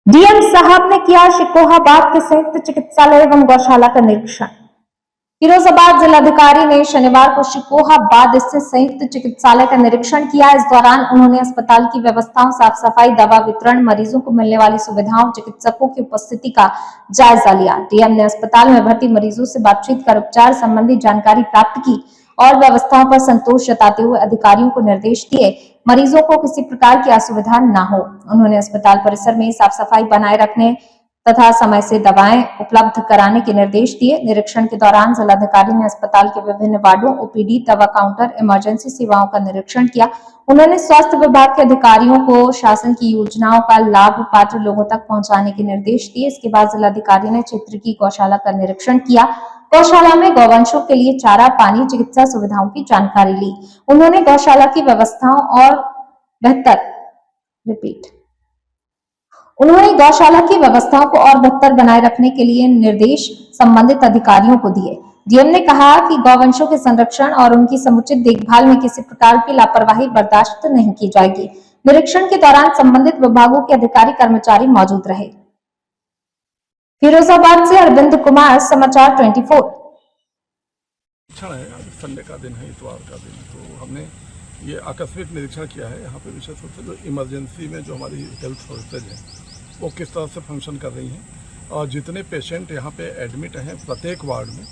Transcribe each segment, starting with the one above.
DM साहब ने किया शिकोहाबाद के संयुक्त चिकित्सालय एवं गौशाला का निरीक्षण। फिरोजाबाद जिलाधिकारी ने शनिवार को शिकोहाबाद स्थित संयुक्त चिकित्सालय का निरीक्षण किया। इस दौरान उन्होंने अस्पताल की व्यवस्थाओं, साफ सफाई, दवा वितरण, मरीजों को मिलने वाली सुविधाओं, चिकित्सकों की उपस्थिति का जायजा लिया। डीएम ने अस्पताल में भर्ती मरीजों से बातचीत कर उपचार संबंधी जानकारी प्राप्त की और व्यवस्थाओं पर संतोष जताते हुए अधिकारियों को निर्देश दिए मरीजों को किसी प्रकार की असुविधा न हो। उन्होंने अस्पताल परिसर में साफ सफाई बनाए रखने तथा समय से दवाएं उपलब्ध कराने के निर्देश दिए। निरीक्षण के दौरान जिलाधिकारी ने अस्पताल के विभिन्न वार्डों, ओपीडी, दवा काउंटर, इमरजेंसी सेवाओं का निरीक्षण किया। उन्होंने स्वास्थ्य विभाग के अधिकारियों को शासन की योजनाओं का लाभ पात्र लोगों तक पहुंचाने के निर्देश दिए। इसके बाद जिलाधिकारी ने क्षेत्र की गौशाला का निरीक्षण किया। गौशाला में गौवंशों के लिए चारा, पानी, चिकित्सा सुविधाओं की जानकारी ली। उन्होंने गौशाला की व्यवस्थाओं और बेहतर बनाए रखने के लिए निर्देश संबंधित अधिकारियों को दिए। डीएम ने कहा कि गौवंशों के संरक्षण और उनकी समुचित देखभाल में किसी प्रकार की लापरवाही बर्दाश्त नहीं की जाएगी। निरीक्षण के दौरान संबंधित विभागों के अधिकारी कर्मचारी मौजूद रहे। फिरोजाबाद से अरविंद कुमार, समाचार 24। संडे का दिन है, इतवार का दिन, तो हमने ये आकस्मिक निरीक्षण किया है। यहाँ पे विशेष रूप से जो इमरजेंसी में जो हमारी हेल्थ सर्विसेज हैं वो किस तरह से फंक्शन कर रही हैं और जितने पेशेंट यहाँ पे एडमिट हैं प्रत्येक वार्ड में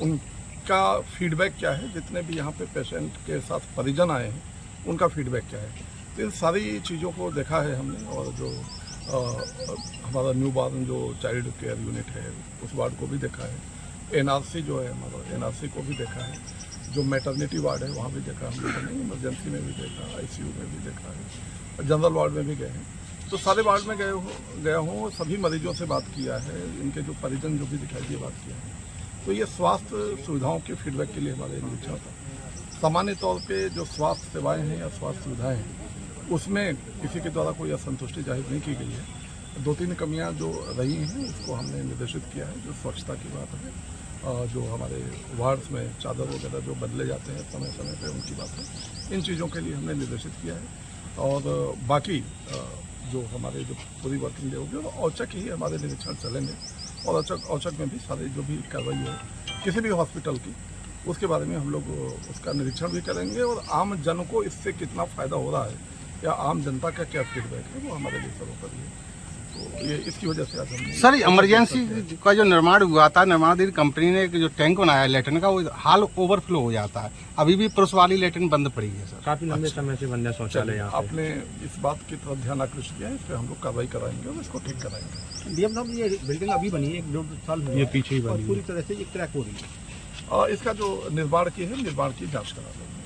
उनका फीडबैक क्या है, जितने भी यहाँ पे पेशेंट के साथ परिजन आए हैं उनका फीडबैक क्या है, तो इन सारी चीज़ों को देखा है हमने। और जो हमारा न्यू बॉर्न जो चाइल्ड केयर यूनिट है उस वार्ड को भी देखा है। एनआरसी जो है हमारा, एनआरसी को भी देखा है। जो मैटरनिटी वार्ड है वहाँ भी देखा हम लोगों ने, इमरजेंसी में भी देखा, आईसीयू में भी देखा है, जनरल वार्ड में भी गए हैं। तो सारे वार्ड में गया हूँ, सभी मरीजों से बात किया है, इनके जो परिजन जो भी दिखाई दिए बात किया है। तो ये स्वास्थ्य सुविधाओं के फीडबैक के लिए हमारे निरीक्षण था। सामान्य तौर पर जो स्वास्थ्य सेवाएँ हैं या स्वास्थ्य सुविधाएँ हैं उसमें किसी के द्वारा कोई असंतुष्टि जाहिर नहीं की गई है। 2-3 कमियाँ जो रही हैं उसको हमने निर्देशित किया है। जो स्वच्छता की बात है, जो हमारे वार्ड्स में चादर वगैरह जो बदले जाते हैं समय समय पे, उनकी बात है, इन चीज़ों के लिए हमने निर्देशित किया है। और बाकी जो हमारे जो पूरी वर्किंग डे होगी और औचक ही हमारे निरीक्षण चलेंगे और औचक में भी सारी जो भी कार्रवाई है किसी भी हॉस्पिटल की उसके बारे में हम लोग उसका निरीक्षण भी करेंगे और आम जन को इससे कितना फ़ायदा हो रहा है या आम जनता का क्या फीडबैक है वो हमारे लिए सर्वोपरि है। तो ये इसकी वजह से आज हमने सर इमरजेंसी का जो निर्माण हुआ था, निर्माणाधीन कंपनी ने जो टैंक बनाया लेटरिन का, वो हाल ओवरफ्लो हो जाता है। अभी भी पुरुष वाली लेटरिन बंद पड़ी है सर, काफी लंबे समय से बंद है शौचालय। आपने इस बात की तरफ ध्यान आकृष्ट किया है, इस पर हम लोग कार्रवाई कराएंगे और इसको ठीक कराएंगे। डीएम साहब, ये बिल्डिंग अभी बनी है, 1-2 साल हुए, ये पीछे ही बनी, पूरी तरह से ये क्रैक हो रही है। इसका जो निर्माण की जांच करा देंगे।